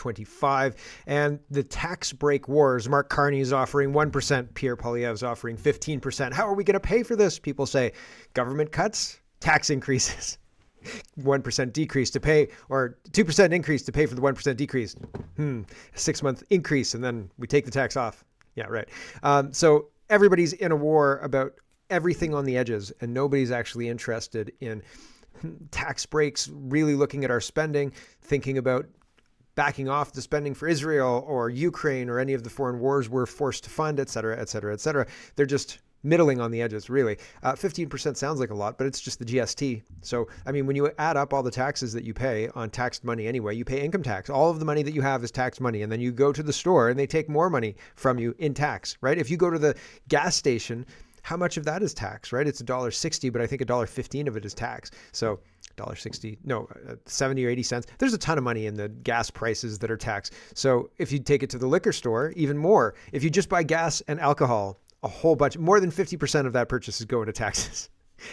25. And the tax break wars. Mark Carney is offering 1%. Pierre Poilievre is offering 15%. How are we going to pay for this? People say government cuts, tax increases. 1% decrease to pay, or 2% increase to pay for the 1% decrease. 6-month increase, and then we take the tax off. Yeah, right. So everybody's in a war about everything on the edges, and nobody's actually interested in tax breaks, really looking at our spending, thinking about backing off the spending for Israel or Ukraine or any of the foreign wars we're forced to fund, et cetera, et cetera, et cetera. They're just middling on the edges, really. 15% sounds like a lot, but it's just the GST. So, I mean, when you add up all the taxes that you pay on taxed money anyway, you pay income tax. All of the money that you have is taxed money. And then you go to the store and they take more money from you in tax, right? If you go to the gas station, how much of that is tax, right? It's $1.60, but I think $1.15 of it is tax. So $1.60, no, 70 or 80 cents. There's a ton of money in the gas prices that are taxed. So if you take it to the liquor store, even more. If you just buy gas and alcohol, a whole bunch, more than 50% of that purchase is going to taxes.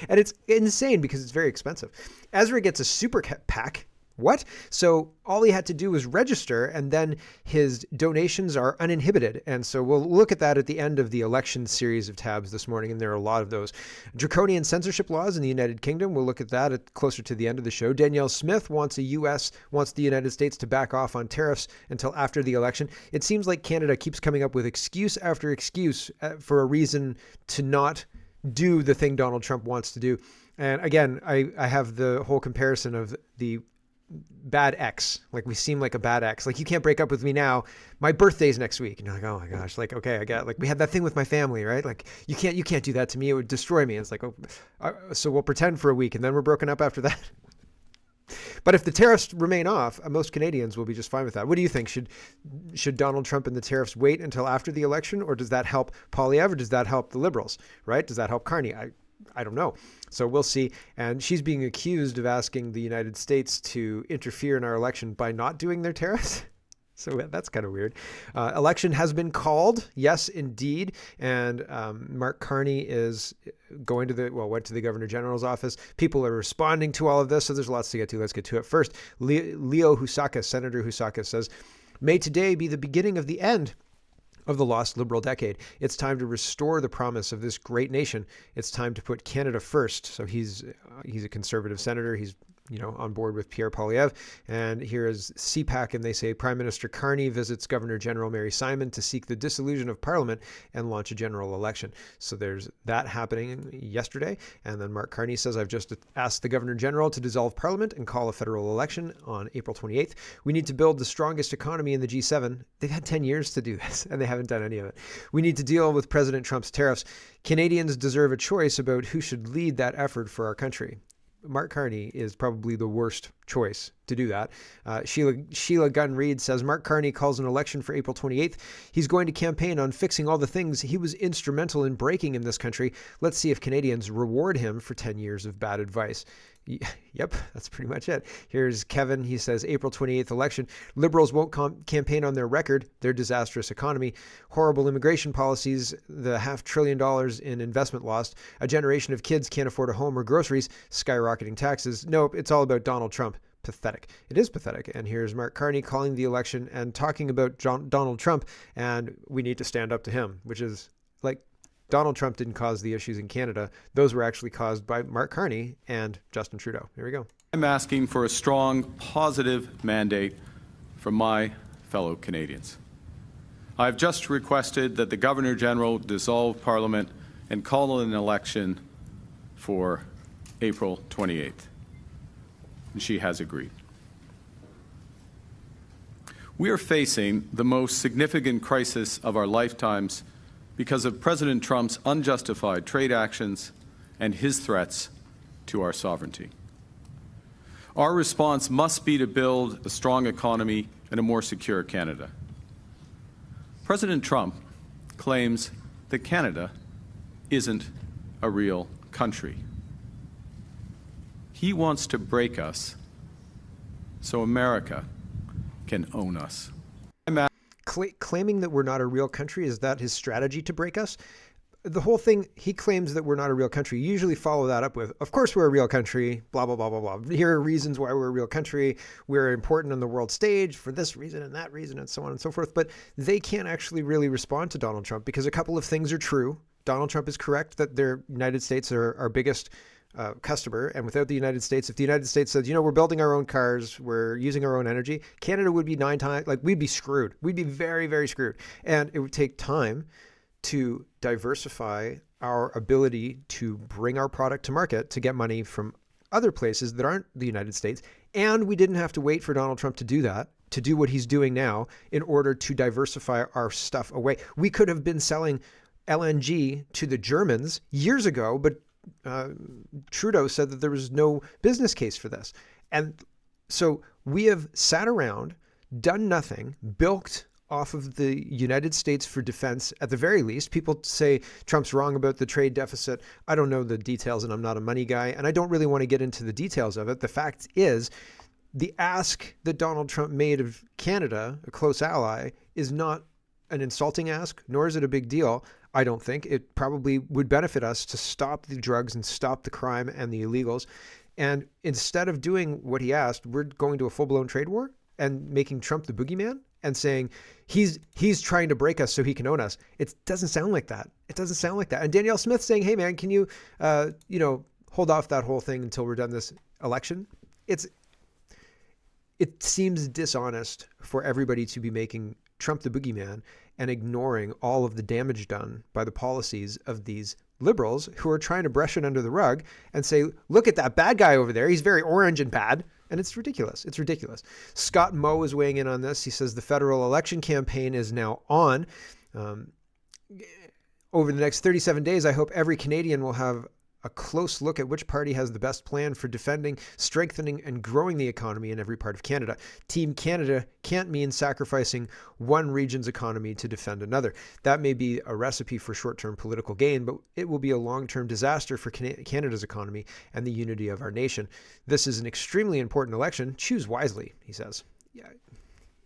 And it's insane because it's very expensive. Ezra gets a SuperPak. What? So all he had to do was register, and then his donations are uninhibited. And so we'll look at that at the end of the election series of tabs this morning, and there are a lot of those. Draconian censorship laws in the United Kingdom. We'll look at that closer to the end of the show. Danielle Smith wants the United States to back off on tariffs until after the election. It seems like Canada keeps coming up with excuse after excuse for a reason to not do the thing Donald Trump wants to do. And again, I have the whole comparison of the bad ex. Like, we seem like a bad ex. Like, you can't break up with me now. My birthday's next week. And you're like, oh my gosh. Like, okay, I got, like, we had that thing with my family, right? Like, you can't do that to me. It would destroy me. And it's like, oh, so we'll pretend for a week and then we're broken up after that. But if the tariffs remain off, most Canadians will be just fine with that. What do you think? Should Donald Trump and the tariffs wait until after the election, or does that help Poilievre, or does that help the Liberals, right? Does that help Carney? I don't know. So we'll see. And she's being accused of asking the United States to interfere in our election by not doing their tariffs. So that's kind of weird. Election has been called. Yes, indeed. And Mark Carney is went to the Governor General's office. People are responding to all of this. So there's lots to get to. Let's get to it. First, Leo Husaka, Senator Husaka, says, "May today be the beginning of the end of the lost Liberal decade. It's time to restore the promise of this great nation. It's time to put Canada first." So he's a Conservative senator. He's on board with Pierre Poilievre. And here is CPAC, and they say Prime Minister Carney visits Governor General Mary Simon to seek the dissolution of Parliament and launch a general election. So there's that happening yesterday. And then Mark Carney says, "I've just asked the Governor General to dissolve Parliament and call a federal election on April 28th. We need to build the strongest economy in the G7. They've had 10 years to do this, and they haven't done any of it. We need to deal with President Trump's tariffs. Canadians deserve a choice about who should lead that effort for our country." Mark Carney is probably the worst choice to do that. Sheila Gunn Reid says, "Mark Carney calls an election for April 28th. He's going to campaign on fixing all the things he was instrumental in breaking in this country. Let's see if Canadians reward him for 10 years of bad advice." Yep, that's pretty much it. Here's Kevin. He says, "April 28th election. Liberals won't campaign on their record, their disastrous economy, horrible immigration policies, the $500 billion in investment lost, a generation of kids can't afford a home or groceries, skyrocketing taxes. Nope, it's all about Donald Trump." Pathetic. It is pathetic. And here's Mark Carney calling the election and talking about Donald Trump, and we need to stand up to him, which is like, Donald Trump didn't cause the issues in Canada. Those were actually caused by Mark Carney and Justin Trudeau. Here we go. I'm asking for a strong, positive mandate from my fellow Canadians. I've just requested that the Governor General dissolve Parliament and call an election for April 28th. And she has agreed. We are facing the most significant crisis of our lifetimes because of President Trump's unjustified trade actions and his threats to our sovereignty. Our response must be to build a strong economy and a more secure Canada. President Trump claims that Canada isn't a real country. He wants to break us so America can own us. Claiming that we're not a real country, is that his strategy to break us? the whole thing, he claims that we're not a real country. You usually follow that up with, of course we're a real country, blah, blah, blah, blah, blah. Here are reasons why we're a real country. We're important on the world stage for this reason and that reason and so on and so forth. But they can't actually really respond to Donald Trump because a couple of things are true. Donald Trump is correct that the United States are our biggest customer. And without the United States, if the United States said, we're building our own cars, we're using our own energy, Canada would be 9 times, we'd be screwed. We'd be very, very screwed. And it would take time to diversify our ability to bring our product to market to get money from other places that aren't the United States. And we didn't have to wait for Donald Trump to do that, to do what he's doing now in order to diversify our stuff away. We could have been selling LNG to the Germans years ago, but Trudeau said that there was no business case for this. And so we have sat around, done nothing, bilked off of the United States for defense, at the very least. People say Trump's wrong about the trade deficit. I don't know the details, and I'm not a money guy, and I don't really want to get into the details of it. The fact is, the ask that Donald Trump made of Canada, a close ally, is not an insulting ask, nor is it a big deal. I don't think. It probably would benefit us to stop the drugs and stop the crime and the illegals. And instead of doing what he asked, we're going to a full-blown trade war and making Trump the boogeyman and saying he's trying to break us so he can own us. It doesn't sound like that. It doesn't sound like that. And Danielle Smith saying, hey man, can you, hold off that whole thing until we're done this election? It seems dishonest for everybody to be making Trump the boogeyman and ignoring all of the damage done by the policies of these liberals who are trying to brush it under the rug and say, look at that bad guy over there. He's very orange and bad. And it's ridiculous. It's ridiculous. Scott Moe is weighing in on this. He says the federal election campaign is now on. Over the next 37 days, I hope every Canadian will have a close look at which party has the best plan for defending, strengthening, and growing the economy in every part of Canada. Team Canada can't mean sacrificing one region's economy to defend another. That may be a recipe for short-term political gain, but it will be a long-term disaster for Canada's economy and the unity of our nation. This is an extremely important election. Choose wisely, he says. Yeah.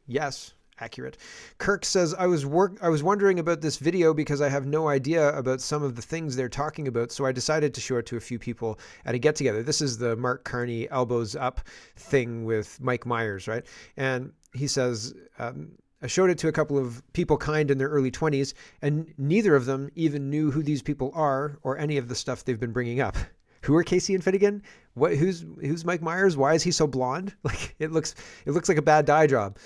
Yes. Accurate. Kirk says, I was wondering about this video because I have no idea about some of the things they're talking about, so I decided to show it to a few people at a get-together. This is the Mark Carney elbows up thing with Mike Myers, right? And he says, I showed it to a couple of people kind in their early 20s, and neither of them even knew who these people are or any of the stuff they've been bringing up. Who are Casey and Finnegan? Who's Mike Myers? Why is he so blonde? Like it looks like a bad dye job.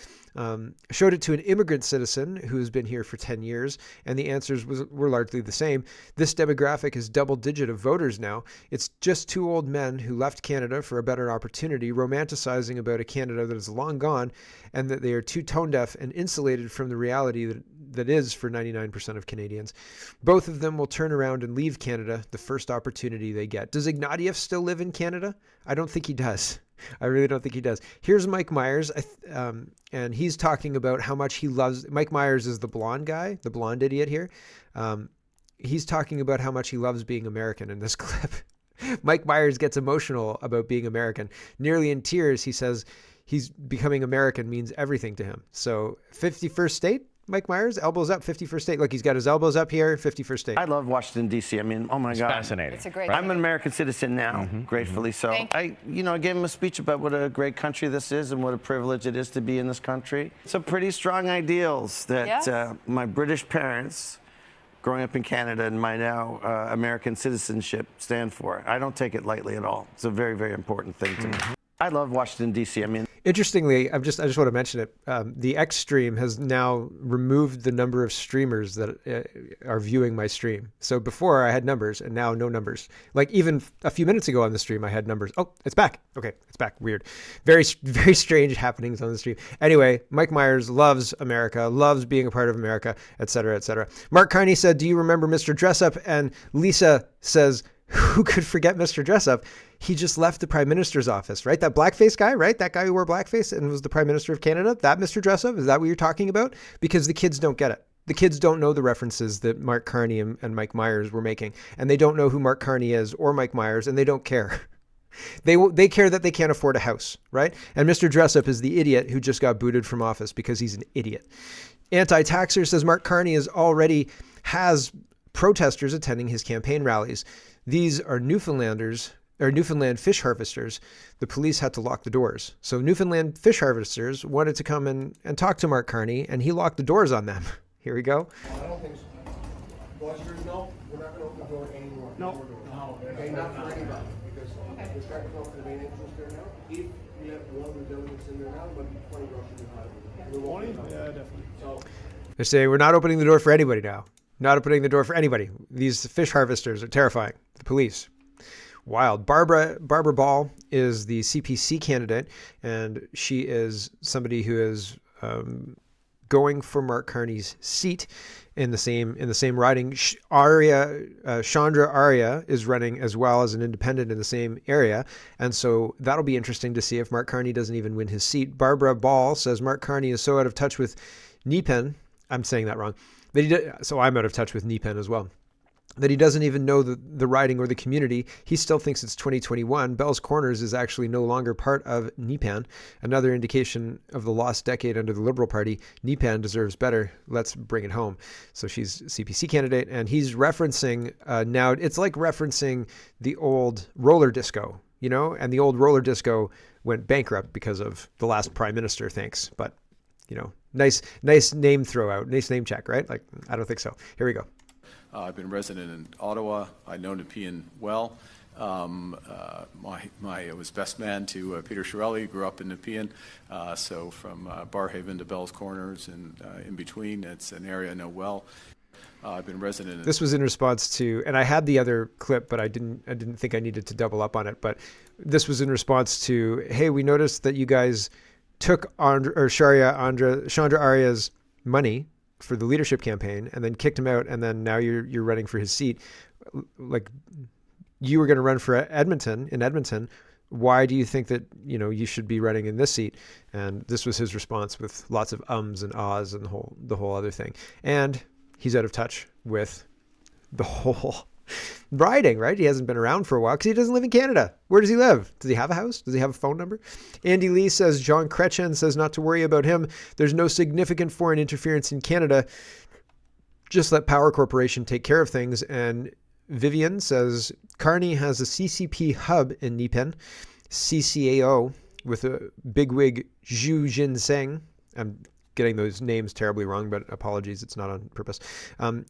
Showed it to an immigrant citizen who has been here for 10 years, and the answers were largely the same. This demographic is double-digit of voters now. It's just 2 old men who left Canada for a better opportunity, romanticizing about a Canada that is long gone, and that they are too tone-deaf and insulated from the reality that is for 99% of Canadians. Both of them will turn around and leave Canada the first opportunity they get. Does Ignatieff still live in Canada? I don't think he does. I really don't think he does. Here's Mike Myers, and he's talking about how much he loves. Mike Myers is the blonde guy, the blonde idiot here. He's talking about how much he loves being American in this clip. Mike Myers gets emotional about being American. Nearly in tears, he says he's becoming American means everything to him. So 51st state? Mike Myers, elbows up, 51st state. Look, he's got his elbows up here, 51st state. I love Washington, D.C. I mean, oh my God. Fascinating. It's a great I'm an American citizen now, gratefully so. I gave him a speech about what a great country this is and what a privilege it is to be in this country. Some pretty strong ideals that my British parents, growing up in Canada, and my now American citizenship stand for. I don't take it lightly at all. It's a very, very important thing to me. I love Washington, D.C. I mean, interestingly, I just want to mention it. The X stream has now removed the number of streamers that are viewing my stream. So before I had numbers, and now no numbers. Like even a few minutes ago on the stream, I had numbers. Oh, it's back. Okay, it's back. Weird. Very, very strange happenings on the stream. Anyway, Mike Myers loves America, loves being a part of America, et cetera, et cetera. Mark Carney said, "Do you remember Mr. Dressup?" And Lisa says, "Who could forget Mr. Dressup? He just left the Prime Minister's office, right? That blackface guy, right? That guy who wore blackface and was the Prime Minister of Canada? That Mr. Dressup? Is that what you're talking about?" Because the kids don't get it. The kids don't know the references that Mark Carney and Mike Myers were making. And they don't know who Mark Carney is or Mike Myers, and they don't care. They care that they can't afford a house, right? And Mr. Dressup is the idiot who just got booted from office because he's an idiot. Anti-Taxer says Mark Carney already has protesters attending his campaign rallies. These are Newfoundland fish harvesters. The police had to lock the doors. So Newfoundland fish harvesters wanted to come and talk to Mark Carney, and he locked the doors on them. Here we go. I don't think so. Buzzers, no, we're not going to open the door anymore. No. Okay, not for anybody, because we're starting to go for the main entrance there now. If we have one of the delegates in there now, there might be 20 Russians in 20? Yeah, definitely. So, They're saying we're not opening the door for anybody now. Not opening the door for anybody. These fish harvesters are terrifying. The police. Wild. Barbara Ball is the CPC candidate, and she is somebody who is going for Mark Carney's seat in the same riding. Chandra Arya is running as well as an independent in the same area, and so that'll be interesting to see if Mark Carney doesn't even win his seat. Barbara Ball says Mark Carney is so out of touch with Nepen. I'm saying that wrong. So I'm out of touch with Nepen as well. That he doesn't even know the riding or the community. He still thinks it's 2021. Bell's Corners is actually no longer part of Nepen. Another indication of the lost decade under the Liberal Party. Nepen deserves better. Let's bring it home. So she's CPC candidate, and he's referencing now. It's like referencing the old roller disco, you know, and the old roller disco went bankrupt because of the last prime minister. Thanks, but you know, nice name throw out, nice name check, right? Like, I don't think so. Here we go. I've been resident in Ottawa. I know Nepean well. I was best man to Peter Chiarelli, grew up in Nepean. So from Barrhaven to Bell's Corners and in between, it's an area I know well. I've been resident. This was in response to, and I had the other clip, but I didn't think I needed to double up on it. But this was in response to, hey, we noticed that you guys took Chandra Arya's money for the leadership campaign and then kicked him out, and then now you're running for his seat. Like, you were going to run for Edmonton. Why do you think that, you know, you should be running in this seat? And this was his response with lots of ums and ahs and the whole other thing. And he's out of touch with the whole riding, right? He hasn't been around for a while because he doesn't live in Canada. Where does he live? Does he have a house? Does he have a phone number? Andy Lee says, John Kretchen says not to worry about him. There's no significant foreign interference in Canada. Just let Power Corporation take care of things. And Vivian says, Carney has a CCP hub in Nepen, CCAO, with a bigwig Zhu Jinseng. I'm getting those names terribly wrong, but apologies, it's not on purpose,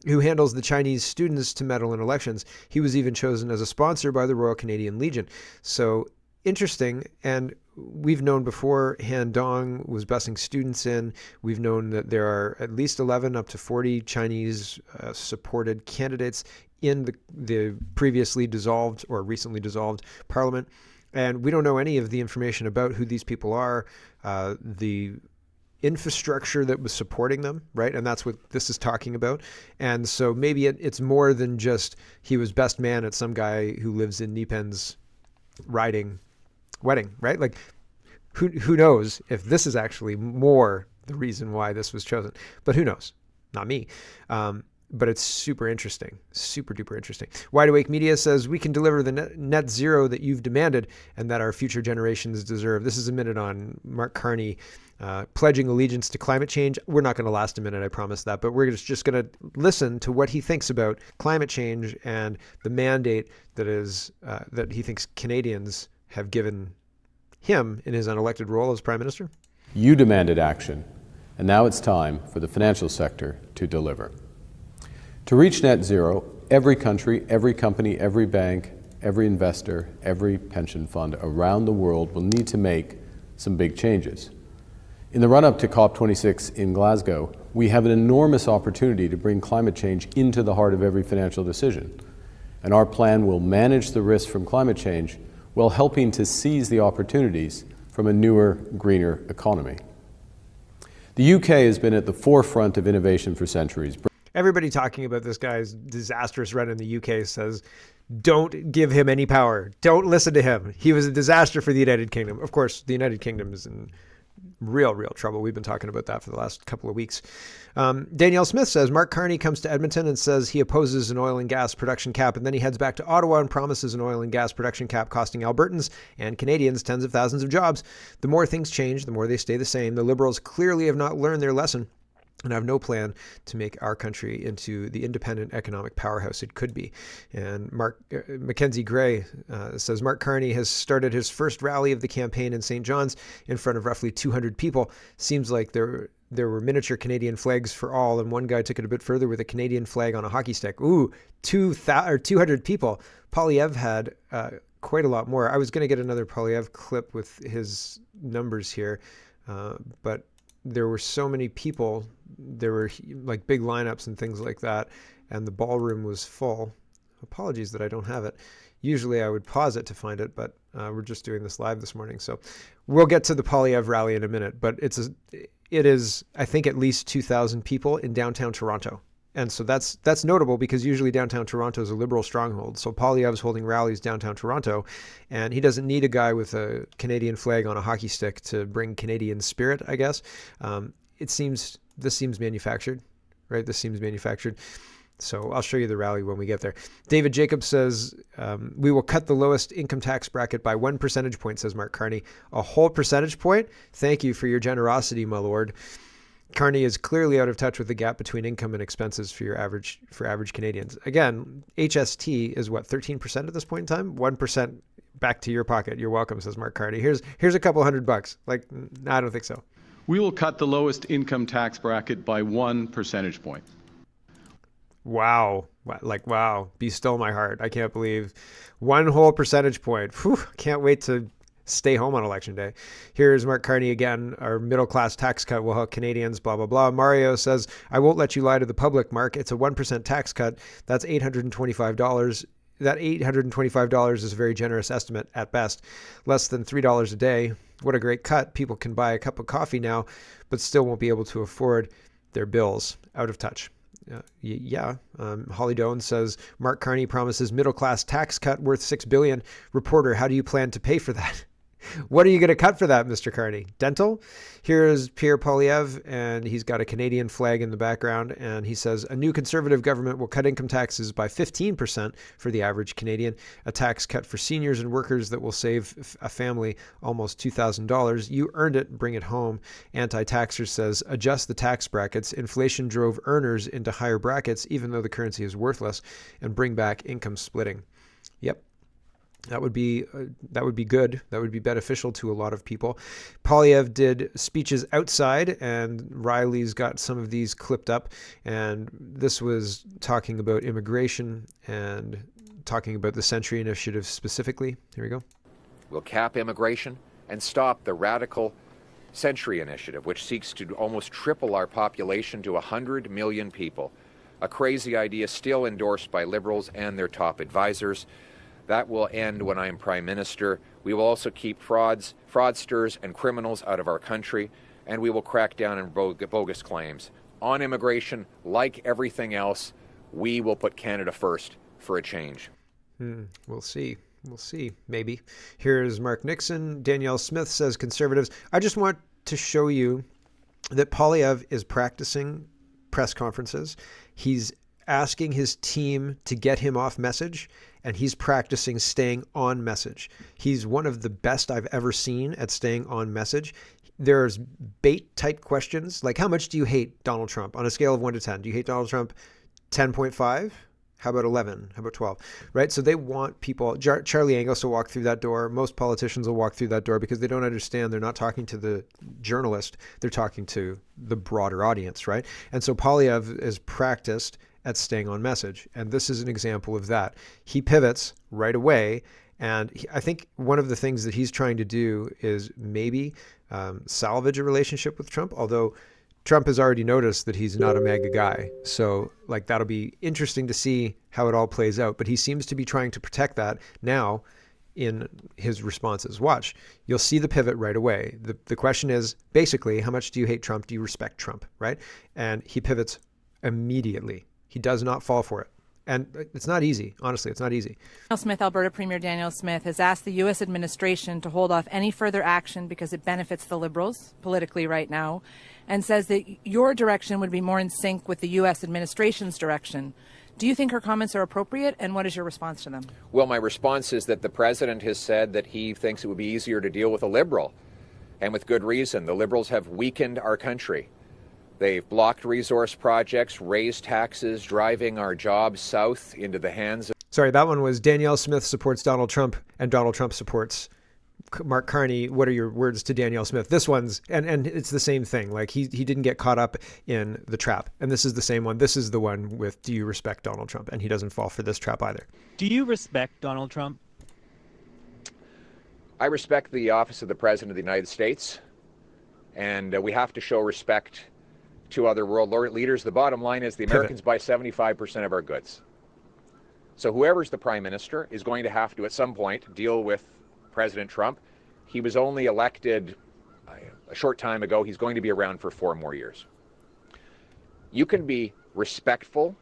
who handles the Chinese students to meddle in elections. He was even chosen as a sponsor by the Royal Canadian Legion. So interesting. And we've known before Han Dong was busing students in. We've known that there are at least 11 up to 40 Chinese supported candidates in the previously dissolved or recently dissolved parliament. And we don't know any of the information about who these people are, the infrastructure that was supporting them, right? And that's what this is talking about. And so maybe it's more than just he was best man at some guy who lives in Nepen's riding wedding, right? Like, who knows if this is actually more the reason why this was chosen. But who knows? Not me. But it's super interesting, super duper interesting. Wide Awake Media says, we can deliver the net zero that you've demanded and that our future generations deserve. This is a minute on Mark Carney pledging allegiance to climate change. We're not going to last a minute, I promise that, but we're just going to listen to what he thinks about climate change and the mandate that is that he thinks Canadians have given him in his unelected role as Prime Minister. You demanded action, and now it's time for the financial sector to deliver. To reach net zero, every country, every company, every bank, every investor, every pension fund around the world will need to make some big changes. In the run-up to COP26 in Glasgow, we have an enormous opportunity to bring climate change into the heart of every financial decision. And our plan will manage the risks from climate change while helping to seize the opportunities from a newer, greener economy. The UK has been at the forefront of innovation for centuries. Everybody talking about this guy's disastrous run in the UK says, don't give him any power. Don't listen to him. He was a disaster for the United Kingdom. Of course, the United Kingdom is in real trouble. We've been talking about that for the last couple of weeks. Danielle Smith says, Mark Carney comes to Edmonton and says he opposes an oil and gas production cap, and then he heads back to Ottawa and promises an oil and gas production cap costing Albertans and Canadians tens of thousands of jobs. The more things change, the more they stay the same. The Liberals clearly have not learned their lesson. and have no plan to make our country into the independent economic powerhouse it could be. And Mackenzie Gray says, Mark Carney has started his first rally of the campaign in St. John's in front of roughly 200 people. Seems like there were miniature Canadian flags for all, and one guy took it a bit further with a Canadian flag on a hockey stick. Ooh, 200 people. Polyev had quite a lot more. I was going to get another Polyev clip with his numbers here, but there were so many people. There were like big lineups and things like that, and the ballroom was full. Apologies that I don't have it. Usually I would pause it to find it, but we're just doing this live this morning. So we'll get to the Polyev rally in a minute, but it is, I think, at least 2,000 people in downtown Toronto. And so that's notable because usually downtown Toronto is a Liberal stronghold. So Polyev's holding rallies downtown Toronto, and he doesn't need a guy with a Canadian flag on a hockey stick to bring Canadian spirit, I guess. This seems manufactured, right? This seems manufactured. So I'll show you the rally when we get there. David Jacobs says, we will cut the lowest income tax bracket by 1 percentage point, says Mark Carney. A whole percentage point? Thank you for your generosity, my lord. Carney is clearly out of touch with the gap between income and expenses for average Canadians. Again, HST is what, 13% at this point in time? 1% back to your pocket. You're welcome, says Mark Carney. Here's a couple $100. Like, I don't think so. We will cut the lowest income tax bracket by 1 percentage point. Wow. Like, wow. Be still my heart. I can't believe 1 whole percentage point. Whew, can't wait to stay home on election day. Here's Mark Carney again. Our middle class tax cut will help Canadians, blah, blah, blah. Mario says, I won't let you lie to the public, Mark. It's a 1% tax cut. That's $825. That $825 is a very generous estimate at best. Less than $3 a day. What a great cut. People can buy a cup of coffee now, but still won't be able to afford their bills. Out of touch. Holly Doan says, Mark Carney promises middle-class tax cut worth $6 billion. Reporter, how do you plan to pay for that? What are you going to cut for that, Mr. Carney? Dental? Here is Pierre Poilievre, and he's got a Canadian flag in the background, and he says, a new Conservative government will cut income taxes by 15% for the average Canadian, a tax cut for seniors and workers that will save a family almost $2,000. You earned it, bring it home. Anti-taxer says, adjust the tax brackets. Inflation drove earners into higher brackets, even though the currency is worthless, and bring back income splitting. Yep. That would be good. That would be beneficial to a lot of people. Polyev did speeches outside, and Riley's got some of these clipped up. And this was talking about immigration and talking about the Century Initiative specifically. Here we go. We'll cap immigration and stop the radical Century Initiative, which seeks to almost triple our population to 100 million people. A crazy idea still endorsed by Liberals and their top advisors. That will end when I am Prime Minister. We will also keep fraudsters, and criminals out of our country, and we will crack down on bogus claims. On immigration, like everything else, we will put Canada first for a change. We'll see. We'll see. Maybe. Here's Mark Nixon. Danielle Smith says, Conservatives, I just want to show you that Polyev is practicing press conferences. He's asking his team to get him off message, and he's practicing staying on message. He's one of the best I've ever seen at staying on message. There's bait type questions, like how much do you hate Donald Trump on a scale of 1 to 10? Do you hate Donald Trump 10.5? How about 11? How about 12? Right? So they want people. Charlie Angus will walk through that door. Most politicians will walk through that door because they don't understand. They're not talking to the journalist. They're talking to the broader audience, right? And so Polyev is practiced at staying on message. And this is an example of that. He pivots right away. And I think one of the things that he's trying to do is maybe salvage a relationship with Trump, although Trump has already noticed that he's not a MAGA guy. So like that'll be interesting to see how it all plays out. But he seems to be trying to protect that now in his responses. Watch, you'll see the pivot right away. The question is basically, how much do you hate Trump? Do you respect Trump? Right? And he pivots immediately. He does not fall for it. And it's not easy. Honestly, it's not easy. Danielle Smith, Alberta Premier Danielle Smith, has asked the U.S. administration to hold off any further action because it benefits the Liberals politically right now, and says that your direction would be more in sync with the U.S. administration's direction. Do you think her comments are appropriate, and what is your response to them? Well, my response is that the President has said that he thinks it would be easier to deal with a Liberal, and with good reason. The Liberals have weakened our country. They've blocked resource projects, raised taxes, driving our jobs south into the hands of... Sorry, that one was Danielle Smith supports Donald Trump and Donald Trump supports Mark Carney. What are your words to Danielle Smith? This one's, and it's the same thing. Like he didn't get caught up in the trap. And this is the same one. This is the one with, do you respect Donald Trump? And he doesn't fall for this trap either. Do you respect Donald Trump? I respect the office of the President of the United States, and we have to show respect to other world leaders. The bottom line is the Americans buy 75% of our goods. So whoever's the prime minister is going to have to, at some point, deal with President Trump. He was only elected a short time ago. He's going to be around for 4 more years. You can be respectful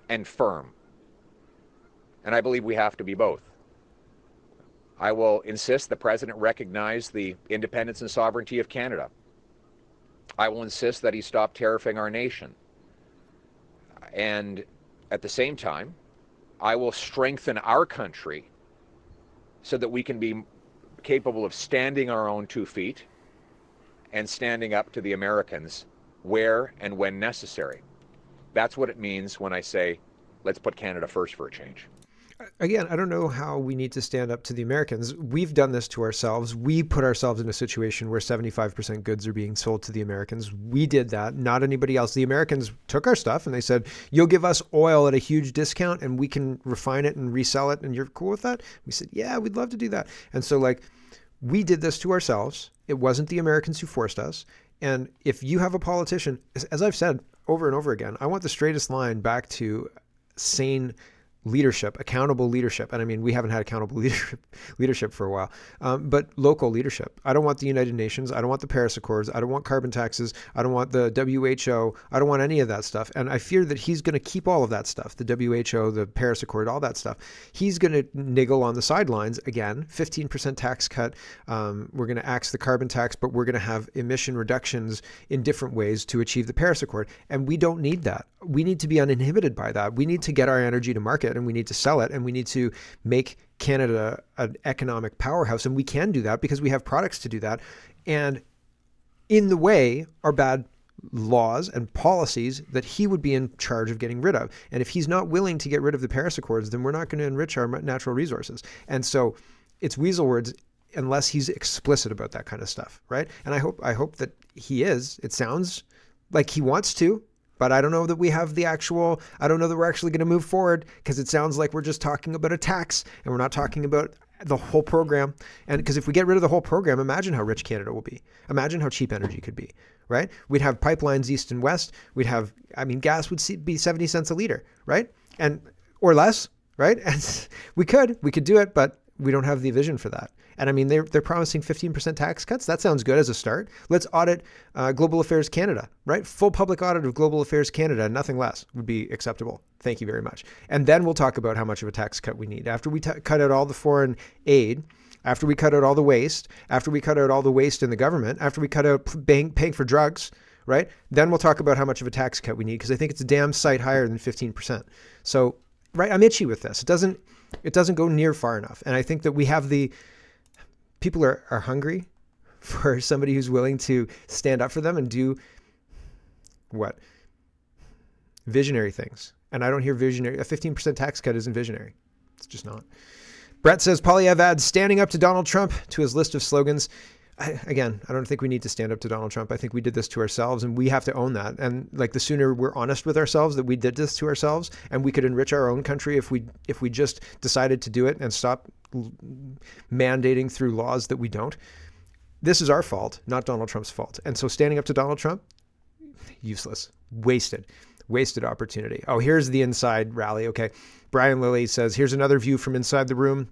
and firm, and I believe we have to be both. I will insist the President recognize the independence and sovereignty of Canada. I will insist that he stop tariffing our nation. And at the same time, I will strengthen our country so that we can be capable of standing on our own 2 feet and standing up to the Americans where and when necessary. That's what it means when I say, let's put Canada first for a change. Again, I don't know how we need to stand up to the Americans. We've done this to ourselves. We put ourselves in a situation where 75% goods are being sold to the Americans. We did that, not anybody else. The Americans took our stuff and they said, you'll give us oil at a huge discount and we can refine it and resell it, and you're cool with that? We said, yeah, we'd love to do that. And so like, we did this to ourselves. It wasn't the Americans who forced us. And if you have a politician, as I've said over and over again, I want the straightest line back to sane leadership, accountable leadership. And I mean, we haven't had accountable leadership for a while, but local leadership. I don't want the United Nations. I don't want the Paris Accords. I don't want carbon taxes. I don't want the WHO. I don't want any of that stuff. And I fear that he's going to keep all of that stuff, the WHO, the Paris Accord, all that stuff. He's going to niggle on the sidelines again, 15% tax cut. We're going to axe the carbon tax, but we're going to have emission reductions in different ways to achieve the Paris Accord. And we don't need that. We need to be uninhibited by that. We need to get our energy to market, and we need to sell it, and we need to make Canada an economic powerhouse. And we can do that because we have products to do that. And in the way are bad laws and policies that he would be in charge of getting rid of. And if he's not willing to get rid of the Paris Accords, then we're not going to enrich our natural resources. And so it's weasel words unless he's explicit about that kind of stuff, right? And I hope that he is. It sounds like he wants to, but I don't know that we have I don't know that we're actually going to move forward, because it sounds like we're just talking about a tax and we're not talking about the whole program. And because if we get rid of the whole program, imagine how rich Canada will be. Imagine how cheap energy could be, right? We'd have pipelines east and west. Gas would be 70 cents a liter, right? Or less, right? And we could do it, but we don't have the vision for that. And I mean, they're promising 15% tax cuts. That sounds good as a start. Let's audit Global Affairs Canada, right? Full public audit of Global Affairs Canada, nothing less would be acceptable. Thank you very much. And then we'll talk about how much of a tax cut we need. After we cut out all the foreign aid, after we cut out all the waste, after we cut out all the waste in the government, after we cut out paying for drugs, right? Then we'll talk about how much of a tax cut we need, because I think it's a damn sight higher than 15%. So, right, I'm itchy with this. It doesn't go near far enough. And I think that we have people are hungry for somebody who's willing to stand up for them and do what? Visionary things. And I don't hear visionary. A 15% tax cut isn't visionary. It's just not. Brett says Polyev adds standing up to Donald Trump to his list of slogans. I don't think we need to stand up to Donald Trump. I think we did this to ourselves, and we have to own that. And like, the sooner we're honest with ourselves that we did this to ourselves, and we could enrich our own country if we just decided to do it and stop mandating through laws that we don't. This is our fault, not Donald Trump's fault. And so standing up to Donald Trump, useless, wasted opportunity. Oh, here's the inside rally. Okay. Brian Lilly says, here's another view from inside the room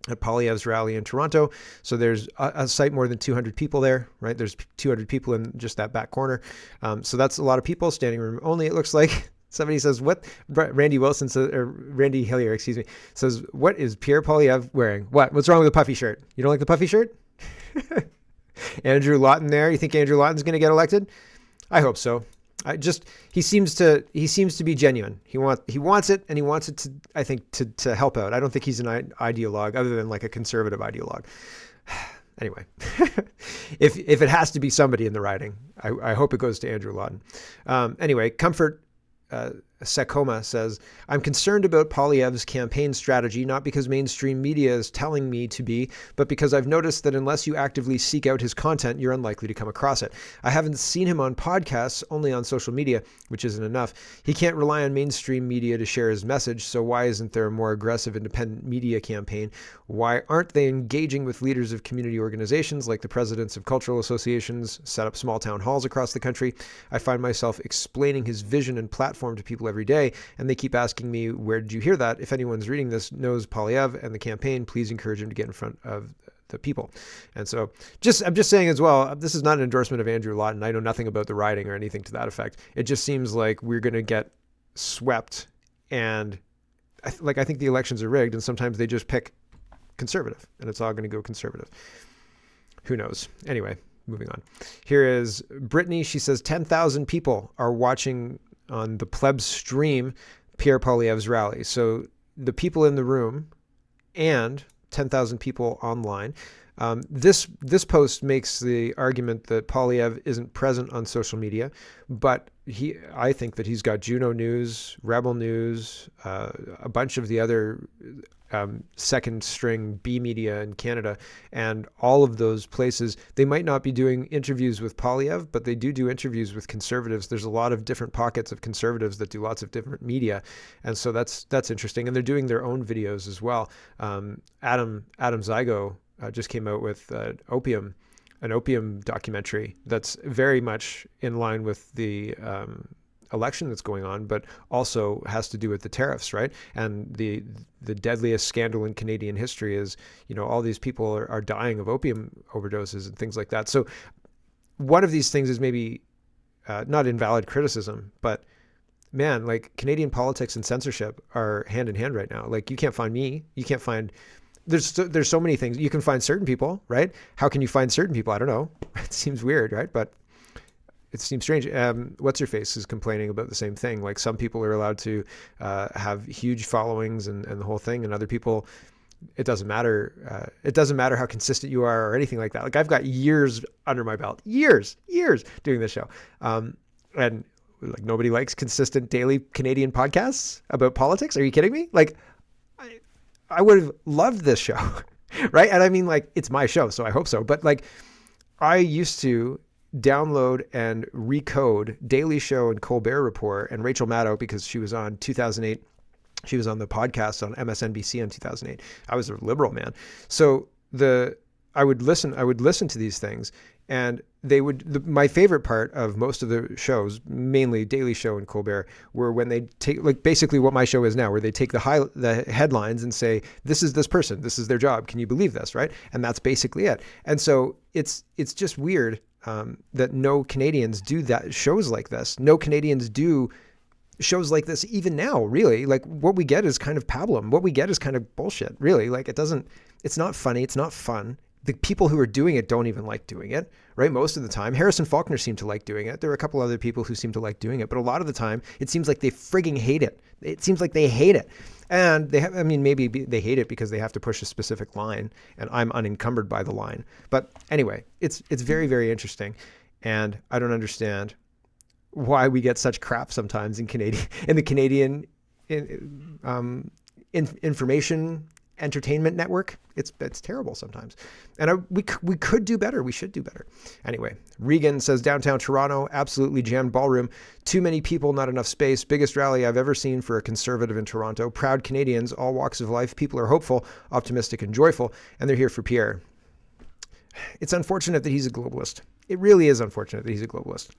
at Polyev's rally in Toronto. So there's a site more than 200 people there, right? There's 200 people in just that back corner. So that's a lot of people, standing room only, it looks like. Somebody says, what? Randy Hillier, says, what is Pierre Poilievre wearing? What's wrong with the puffy shirt? You don't like the puffy shirt? Andrew Lawton there. You think Andrew Lawton's going to get elected? I hope so. He seems to be genuine. He wants it, and he wants it to, I think, to help out. I don't think he's an ideologue other than like a conservative ideologue. Anyway, if it has to be somebody in the riding, I hope it goes to Andrew Lawton. Anyway, Comfort Sakoma says, I'm concerned about Poilievre's campaign strategy, not because mainstream media is telling me to be, but because I've noticed that unless you actively seek out his content, you're unlikely to come across it. I haven't seen him on podcasts, only on social media, which isn't enough. He can't rely on mainstream media to share his message, so why isn't there a more aggressive independent media campaign? Why aren't they engaging with leaders of community organizations like the presidents of cultural associations, set up small town halls across the country? I find myself explaining his vision and platform to people every day, and they keep asking me, where did you hear that? If anyone's reading this knows Poilievre and the campaign, please encourage him to get in front of the people. And so I'm just saying as well, this is not an endorsement of Andrew Lawton. I know nothing about the riding or anything to that effect. It just seems like we're going to get swept, and I think the elections are rigged, and sometimes they just pick conservative, and it's all going to go conservative. Who knows? Anyway, moving on. Here is Brittany. She says 10,000 people are watching on the plebs stream Pierre Poilievre's rally. So the people in the room and 10,000 people online. This post makes the argument that Poilievre isn't present on social media, but I think that he's got Juno News, Rebel News, a bunch of the other second string B media in Canada, and all of those places, they might not be doing interviews with Poilievre, but they do interviews with conservatives. There's a lot of different pockets of conservatives that do lots of different media, and so that's interesting. And they're doing their own videos as well. Adam Zygo just came out with an opium documentary that's very much in line with the election that's going on, but also has to do with the tariffs, right? And the deadliest scandal in Canadian history is, all these people are dying of opium overdoses and things like that. So one of these things is maybe not invalid criticism, but man, like Canadian politics and censorship are hand in hand right now. Like you can't find me, you can't find. There's so many things. You can find certain people, right? How can you find certain people? I don't know. It seems weird, right? But it seems strange. What's her face is complaining about the same thing. Like some people are allowed to have huge followings and the whole thing, and other people, it doesn't matter. It doesn't matter how consistent you are or anything like that. Like I've got years under my belt, years doing this show, and like nobody likes consistent daily Canadian podcasts about politics. Are you kidding me? Like I would have loved this show, right? And I mean, like, it's my show, so I hope so. But like, I used to download and recode Daily Show and Colbert Report and Rachel Maddow, because she was on 2008. She was on the podcast on MSNBC in 2008. I was a liberal, man. So I would listen to these things, and my favorite part of most of the shows, mainly Daily Show and Colbert, were when they take, like basically what my show is now, where they take the headlines and say, this is this person, this is their job. Can you believe this? Right. And that's basically it. And so it's just weird that no Canadians do that shows like this. No Canadians do shows like this even now, really. Like what we get is kind of pablum. What we get is kind of bullshit, really. Like it's not funny. It's not fun. The people who are doing it don't even like doing it, right? Most of the time. Harrison Faulkner seemed to like doing it. There were a couple other people who seemed to like doing it, but a lot of the time it seems like they frigging hate it. It seems like they hate it. And maybe they hate it because they have to push a specific line, and I'm unencumbered by the line. But anyway, it's very, very interesting. And I don't understand why we get such crap sometimes in the Canadian information entertainment network. It's terrible sometimes. And we could do better. We should do better. Anyway, Regan says downtown Toronto, absolutely jammed ballroom. Too many people, not enough space. Biggest rally I've ever seen for a conservative in Toronto. Proud Canadians, all walks of life. People are hopeful, optimistic, and joyful, and they're here for Pierre. It's unfortunate that he's a globalist. It really is unfortunate that he's a globalist,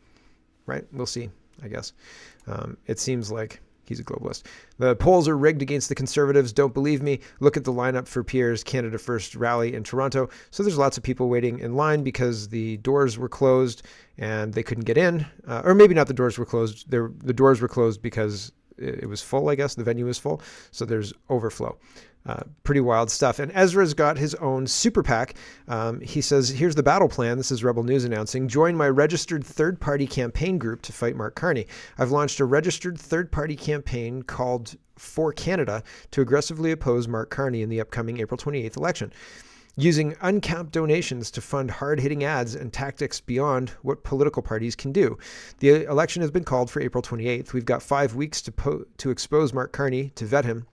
right? We'll see, I guess. It seems like he's a globalist. The polls are rigged against the Conservatives. Don't believe me? Look at the lineup for Pierre's Canada First rally in Toronto. So there's lots of people waiting in line because the doors were closed and they couldn't get in. Or maybe not the doors were closed. The doors were closed because it was full, I guess. The venue was full. So there's overflow. Pretty wild stuff. And Ezra's got his own SuperPak. He says, here's the battle plan. This is Rebel News announcing. Join my registered third-party campaign group to fight Mark Carney. I've launched a registered third-party campaign called For Canada to aggressively oppose Mark Carney in the upcoming April 28th election. using uncapped donations to fund hard-hitting ads and tactics beyond what political parties can do. The election has been called for April 28th. We've got 5 weeks to expose Mark Carney, to vet him,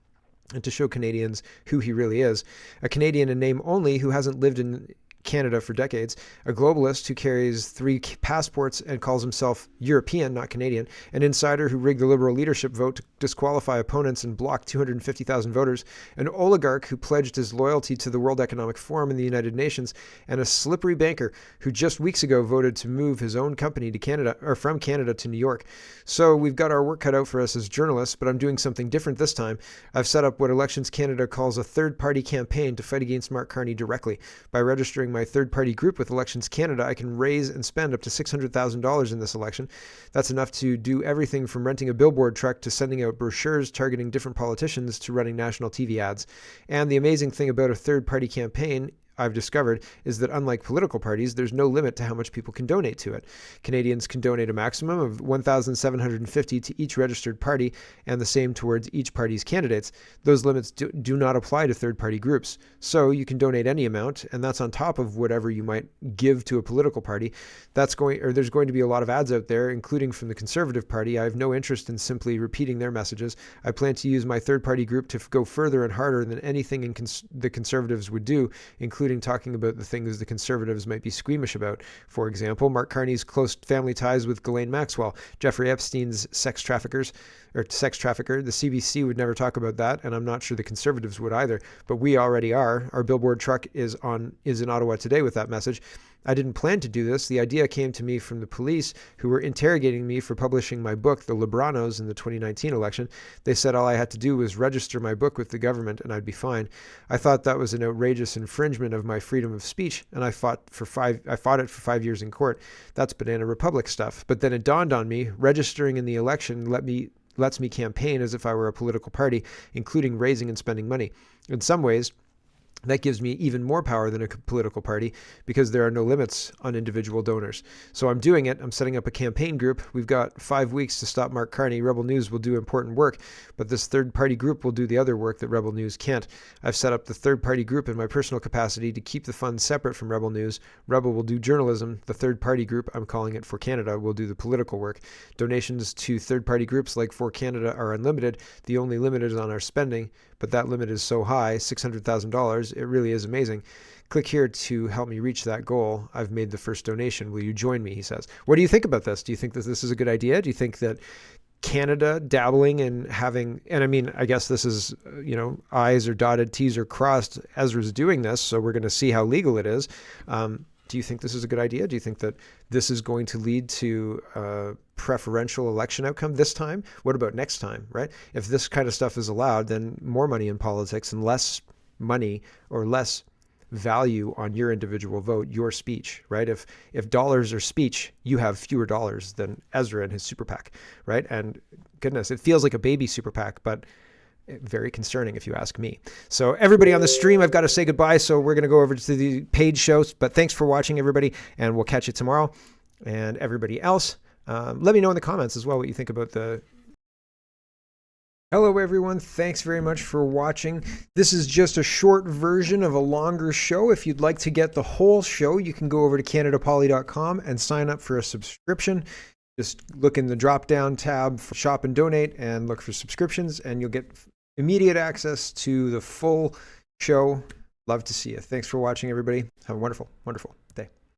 and to show Canadians who he really is. A Canadian in name only who hasn't lived in Canada for decades, a globalist who carries 3 passports and calls himself European, not Canadian, an insider who rigged the Liberal leadership vote to disqualify opponents and block 250,000 voters, an oligarch who pledged his loyalty to the World Economic Forum and the United Nations, and a slippery banker who just weeks ago voted to move his own company to Canada, or from Canada to New York. So we've got our work cut out for us as journalists, but I'm doing something different this time. I've set up what Elections Canada calls a third-party campaign to fight against Mark Carney directly. By registering my third-party group with Elections Canada, I can raise and spend up to $600,000 in this election. That's enough to do everything from renting a billboard truck to sending out brochures targeting different politicians to running national TV ads. And the amazing thing about a third-party campaign, I've discovered, is that unlike political parties, there's no limit to how much people can donate to it. Canadians can donate a maximum of $1,750 to each registered party, and the same towards each party's candidates. Those limits do not apply to third-party groups. So you can donate any amount, and that's on top of whatever you might give to a political party. There's going to be a lot of ads out there, including from the Conservative Party. I have no interest in simply repeating their messages. I plan to use my third-party group to go further and harder than anything the Conservatives would do, including talking about the things the Conservatives might be squeamish about. For example, Mark Carney's close family ties with Ghislaine Maxwell, Jeffrey Epstein's sex trafficker. The CBC would never talk about that, and I'm not sure the Conservatives would either, but we already are. Our billboard truck is in Ottawa today with that message. I didn't plan to do this. The idea came to me from the police, who were interrogating me for publishing my book, The Libranos, in the 2019 election. They said all I had to do was register my book with the government and I'd be fine. I thought that was an outrageous infringement of my freedom of speech, and I fought it for 5 years in court. That's Banana Republic stuff. But then it dawned on me, registering in the election lets me campaign as if I were a political party, including raising and spending money. In some ways, that gives me even more power than a political party because there are no limits on individual donors. So I'm doing it. I'm setting up a campaign group. We've got 5 weeks to stop Mark Carney. Rebel News will do important work, but this third-party group will do the other work that Rebel News can't. I've set up the third-party group in my personal capacity to keep the funds separate from Rebel News. Rebel will do journalism. The third-party group, I'm calling it For Canada, will do the political work. Donations to third-party groups like For Canada are unlimited. The only limit is on our spending, but that limit is so high, $600,000, it really is amazing. Click here to help me reach that goal. I've made the first donation. Will you join me, he says. What do you think about this? Do you think that this is a good idea? Do you think that Canada dabbling and having, and I mean, I guess this is, I's are dotted, T's are crossed. Ezra's doing this, so we're going to see how legal it is. Do you think this is a good idea? Do you think that this is going to lead to a preferential election outcome this time? What about next time, right? If this kind of stuff is allowed, then more money in politics and less money or less value on your individual vote, your speech, right? If dollars are speech, you have fewer dollars than Ezra and his SuperPak, right? And goodness, it feels like a baby SuperPak, but very concerning if you ask me. So everybody on the stream, I've got to say goodbye. So we're going to go over to the paid shows, but thanks for watching, everybody. And we'll catch you tomorrow. And everybody else, let me know in the comments as well what you think about the... Hello, everyone. Thanks very much for watching. This is just a short version of a longer show. If you'd like to get the whole show, you can go over to CanadaPoly.com and sign up for a subscription. Just look in the drop-down tab for Shop and Donate and look for subscriptions, and you'll get immediate access to the full show. Love to see you. Thanks for watching, everybody. Have a wonderful, wonderful